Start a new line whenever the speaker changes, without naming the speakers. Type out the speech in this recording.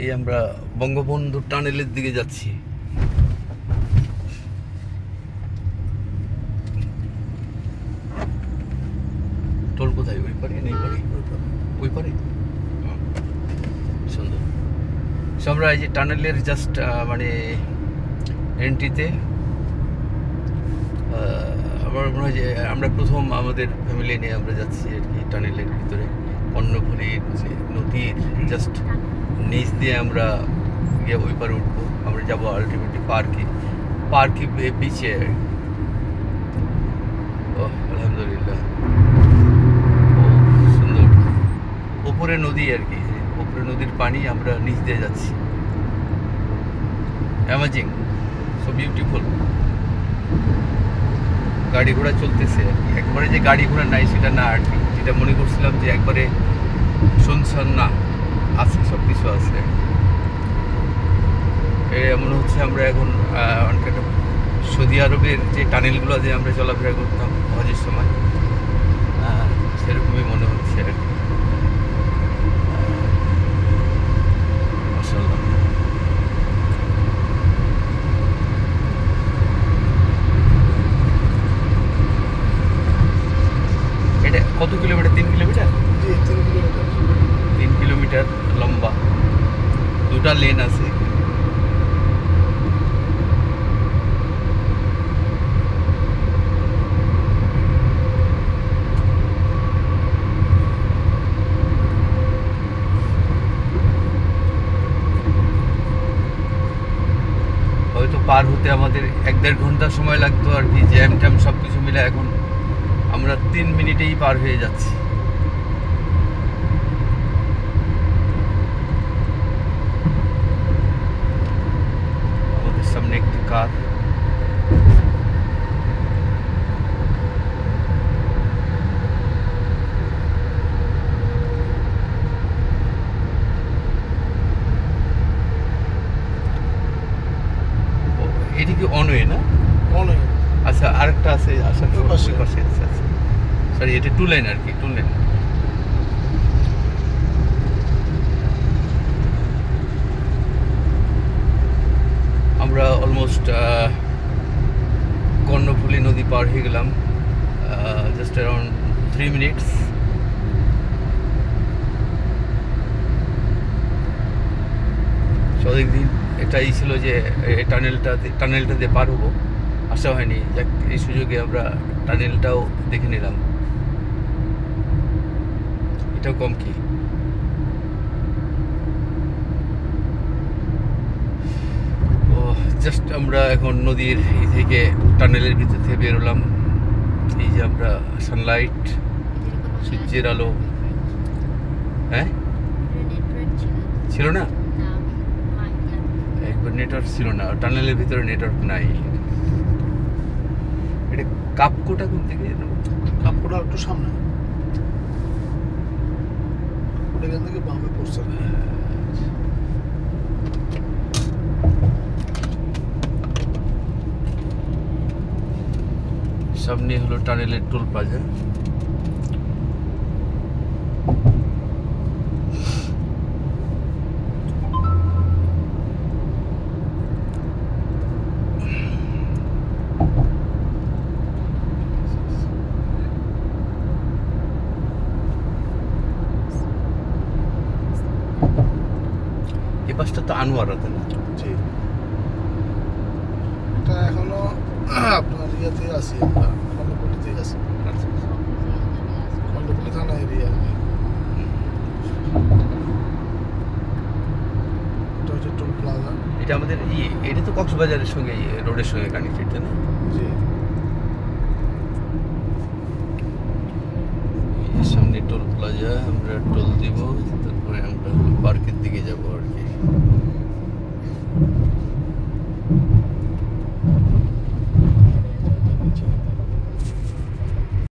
এই আমরা বঙ্গবন্ধু টানেলের দিকে যাচ্ছি। টোল কোথায়? ওই পারে নেই পারে ওই পারে সুন্দর। আমরা এই যে টানেলের জাস্ট মানে এন্ট্রিতে আমার মনে হয় যে আমরা প্রথম আমাদের ফ্যামিলি নিয়ে আমরা যাচ্ছি আর কি টানেলের ভিতরে। কর্ণফুলী নদীর জাস্ট নিচ দিয়ে আমরা গিয়ে ওই পারে উঠবো। আমরা যাবো আলটিমেটলি পার্কি বিচে। ও আলহামদুলিল্লাহ, সুন্দর ওপরে নদী আর কি, ওপরে নদীর পানি, আমরা নিচ দিয়ে যাচ্ছি। Amazing, so beautiful. গাড়ি ঘোড়া চলতেছে আর কি, একবারে যে গাড়ি ঘোড়া নাই সেটা না আর কি। যেটা মনে করছিলাম যে একবারে শুনশান, না, আছে, সব কিছু আছে। মনে হচ্ছে আমরা এখন অনেকটা সৌদি আরবের যে টানেলগুলো দিয়ে আমরা চলাফেরা করতাম হজের সময়, সেরকমই মনে হচ্ছে আর কি। মাশাআল্লাহ। এটা কত কিলোমিটার? 3 কিলোমিটার? 3 কিলোমিটার লম্বা, দুটা লেন আছে। হয়তো পার হতে আমাদের 1-1.5 ঘন্টা সময় লাগতো আর কি, জ্যাম ট্যাম সব কিছু মিলে। এখন আমরা 3 মিনিটেই পার হয়ে যাচ্ছি। আমাদের সামনে একটি কার। এটি কি অনওয়ে না?
অনওয়ে।
আচ্ছা, আরেকটা আছে আসার পাশে। আচ্ছা, সরি, এটা 2 লাইন আর কি, 2 লাইন। আমরা অলমোস্ট কর্ণফুলী নদী পার হয়ে গেলাম, জাস্ট অ্যারাউন্ড 3 মিনিটস। অনেকদিন এটাই ছিল যে এই টানেলটা দিয়ে পার হবো, আসা হয়নি। যাক, এই সুযোগে আমরা টানেলটাও দেখে নিলাম। এটাও কম কি। ও জাস্ট আমরা এখন নদীর এই থেকে টানেলের ভিতর থেকে বেরোলাম। এই যে আমরা সানলাইট, সূর্যের আলো। হ্যাঁ, ছিল না, একবার নেটওয়ার্ক ছিল না, টানেলের ভিতরে নেটওয়ার্ক নাই। এটা কাপকোটা কোন দিকে?
কাপড়টা একটু সামনে, এখান থেকে বামে পড়ছে।
সামনে হলো টানেলের টোল প্লাজা। এই পাশটা তো আনোয়ারাতে না?
জি, এটা এখনো আপনার ইয়েতে আছি, আমরা কর্ণফুলীতে আছি, কর্ণফুলী থানা এরিয়া। এটা হচ্ছে টোল প্লাজা।
এটা আমাদের এটা তো কক্সবাজারের সঙ্গে রোডের সঙ্গে কানেক্টেড, তাই না?
জি,
সামনে টোল প্লাজা, আমরা টোল দিব।